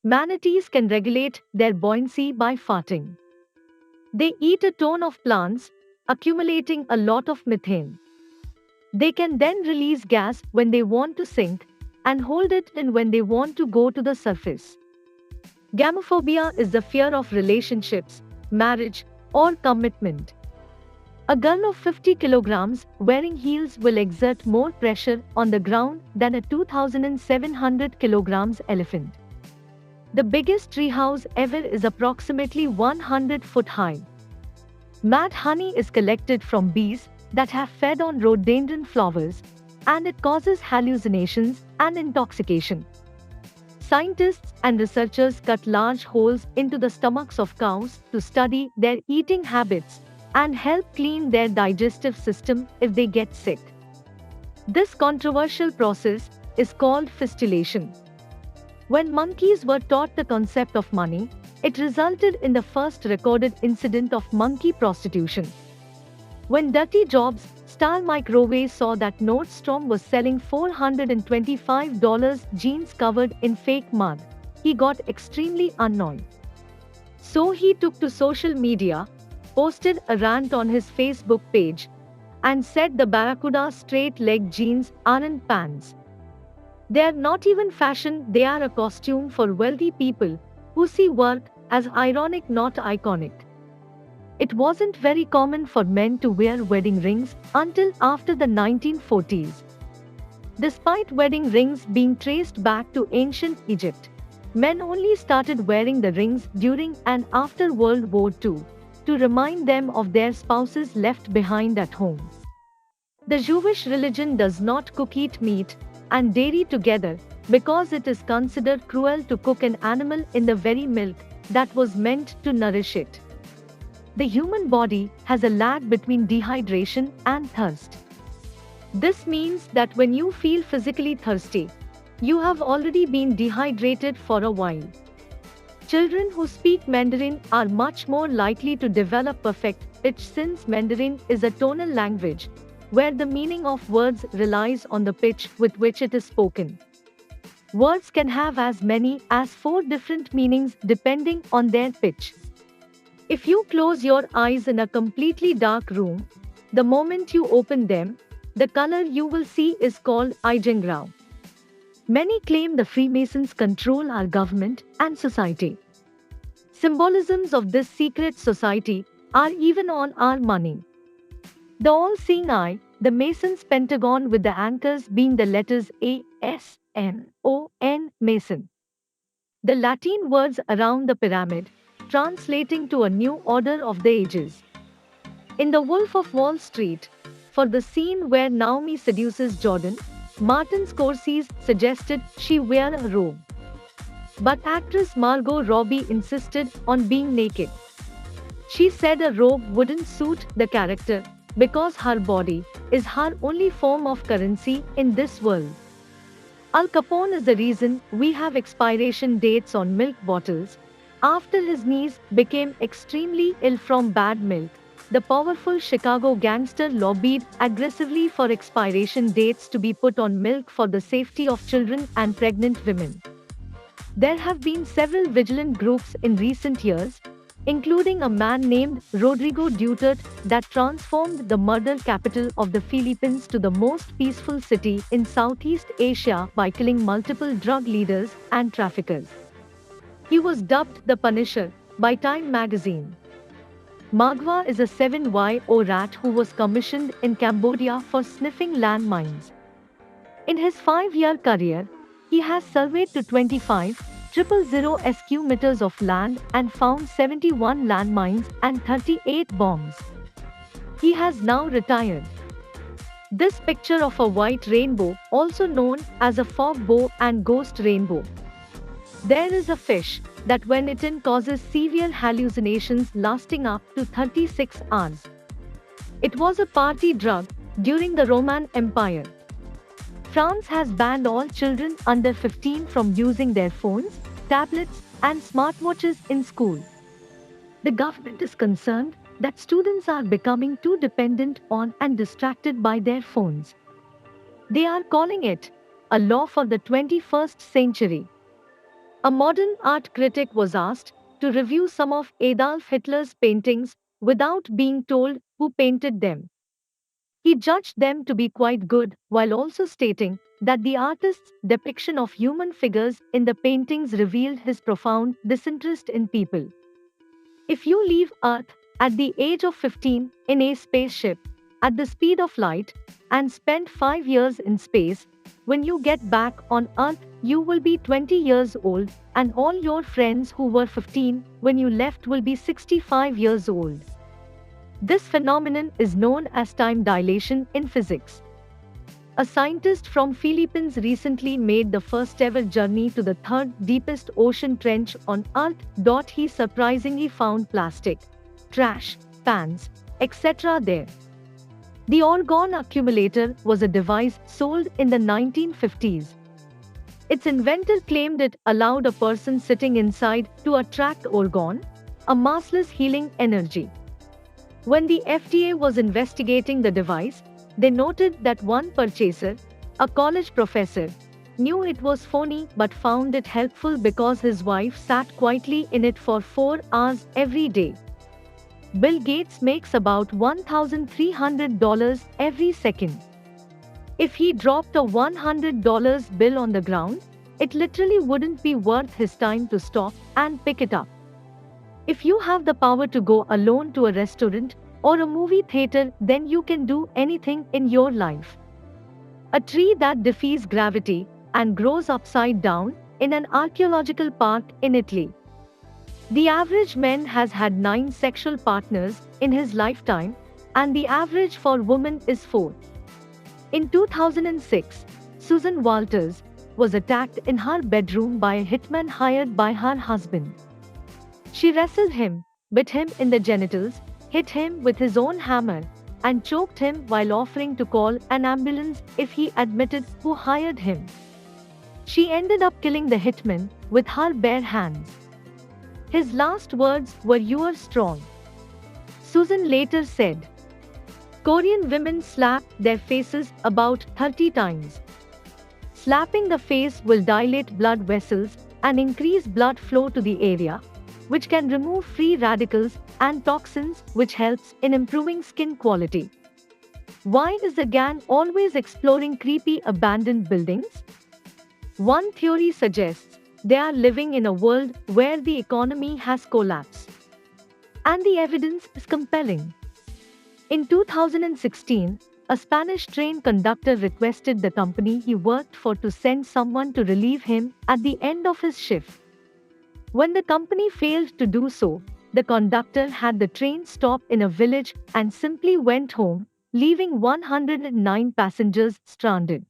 Manatees can regulate their buoyancy by farting. They eat a ton of plants, accumulating a lot of methane. They can then release gas when they want to sink and hold it in when they want to go to the surface. Gamophobia is the fear of relationships, marriage, or commitment. A girl of 50 kilograms wearing heels will exert more pressure on the ground than a 2,700 kilograms elephant. The biggest treehouse ever is approximately 100 foot high. Mad honey is collected from bees that have fed on rhododendron flowers, and it causes hallucinations and intoxication. Scientists and researchers cut large holes into the stomachs of cows to study their eating habits and help clean their digestive system if they get sick. This controversial process is called fistulation. When monkeys were taught the concept of money, it resulted in the first recorded incident of monkey prostitution. When Dirty Jobs Star Microwave saw that Nordstrom was selling $425 jeans covered in fake mud, he got extremely annoyed. So he took to social media, posted a rant on his Facebook page, and said the Barracuda straight leg jeans aren't pants. They are not even fashion, they are a costume for wealthy people who see work as ironic, not iconic. It wasn't very common for men to wear wedding rings until after the 1940s. Despite wedding rings being traced back to ancient Egypt, men only started wearing the rings during and after World War II to remind them of their spouses left behind at home. The Jewish religion does not cook eat meat and dairy together because it is considered cruel to cook an animal in the very milk that was meant to nourish it. The human body has a lag between dehydration and thirst. This means that when you feel physically thirsty, you have already been dehydrated for a while. Children who speak Mandarin are much more likely to develop perfect pitch since Mandarin is a tonal language, where the meaning of words relies on the pitch with which it is spoken. Words can have as many as 4 different meanings depending on their pitch. If you close your eyes in a completely dark room, the moment you open them, the color you will see is called Ijengrau. Many claim the Freemasons control our government and society. Symbolisms of this secret society are even on our money. The all-seeing eye, the Mason's pentagon with the anchors being the letters A, S, N, O, N, Mason. The Latin words around the pyramid, translating to a new order of the ages. In The Wolf of Wall Street, for the scene where Naomi seduces Jordan, Martin Scorsese suggested she wear a robe. But actress Margot Robbie insisted on being naked. She said a robe wouldn't suit the character because her body is her only form of currency in this world. Al Capone is the reason we have expiration dates on milk bottles. After his niece became extremely ill from bad milk, the powerful Chicago gangster lobbied aggressively for expiration dates to be put on milk for the safety of children and pregnant women. There have been several vigilant groups in recent years, including a man named Rodrigo Duterte that transformed the murder capital of the Philippines to the most peaceful city in Southeast Asia by killing multiple drug leaders and traffickers. He was dubbed the Punisher by Time magazine. Magwa is a 7-year-old rat who was commissioned in Cambodia for sniffing landmines. In his 5-year career, he has surveyed to 25,000 sq meters of land and found 71 landmines and 38 bombs. He has now retired. This picture of a white rainbow, also known as a fog bow and ghost rainbow. There is a fish that when eaten causes severe hallucinations lasting up to 36 hours. It was a party drug during the Roman Empire. France has banned all children under 15 from using their phones, tablets, and smartwatches in school. The government is concerned that students are becoming too dependent on and distracted by their phones. They are calling it a law for the 21st century. A modern art critic was asked to review some of Adolf Hitler's paintings without being told who painted them. He judged them to be quite good, while also stating that the artist's depiction of human figures in the paintings revealed his profound disinterest in people. If you leave Earth at the age of 15 in a spaceship at the speed of light and spend 5 years in space, when you get back on Earth, you will be 20 years old, and all your friends who were 15 when you left will be 65 years old. This phenomenon is known as time dilation in physics. A scientist from Philippines recently made the first ever journey to the third deepest ocean trench on Earth. He surprisingly found plastic, trash, pans, etc. there. The Orgone accumulator was a device sold in the 1950s. Its inventor claimed it allowed a person sitting inside to attract orgone, a massless healing energy. When the FDA was investigating the device, they noted that one purchaser, a college professor, knew it was phony but found it helpful because his wife sat quietly in it for 4 hours every day. Bill Gates makes about $1,300 every second. If he dropped a $100 bill on the ground, it literally wouldn't be worth his time to stop and pick it up. If you have the power to go alone to a restaurant or a movie theater, then you can do anything in your life. A tree that defies gravity and grows upside down in an archaeological park in Italy. The average man has had 9 sexual partners in his lifetime, and the average for women is 4. In 2006, Susan Walters was attacked in her bedroom by a hitman hired by her husband. She wrestled him, bit him in the genitals, hit him with his own hammer, and choked him while offering to call an ambulance if he admitted who hired him. She ended up killing the hitman with her bare hands. His last words were, "You are strong." Susan later said, Korean women slap their faces about 30 times. Slapping the face will dilate blood vessels and increase blood flow to the area, which can remove free radicals and toxins, which helps in improving skin quality. Why is the gang always exploring creepy abandoned buildings? One theory suggests they are living in a world where the economy has collapsed. And the evidence is compelling. In 2016, a Spanish train conductor requested the company he worked for to send someone to relieve him at the end of his shift. When the company failed to do so, the conductor had the train stop in a village and simply went home, leaving 109 passengers stranded.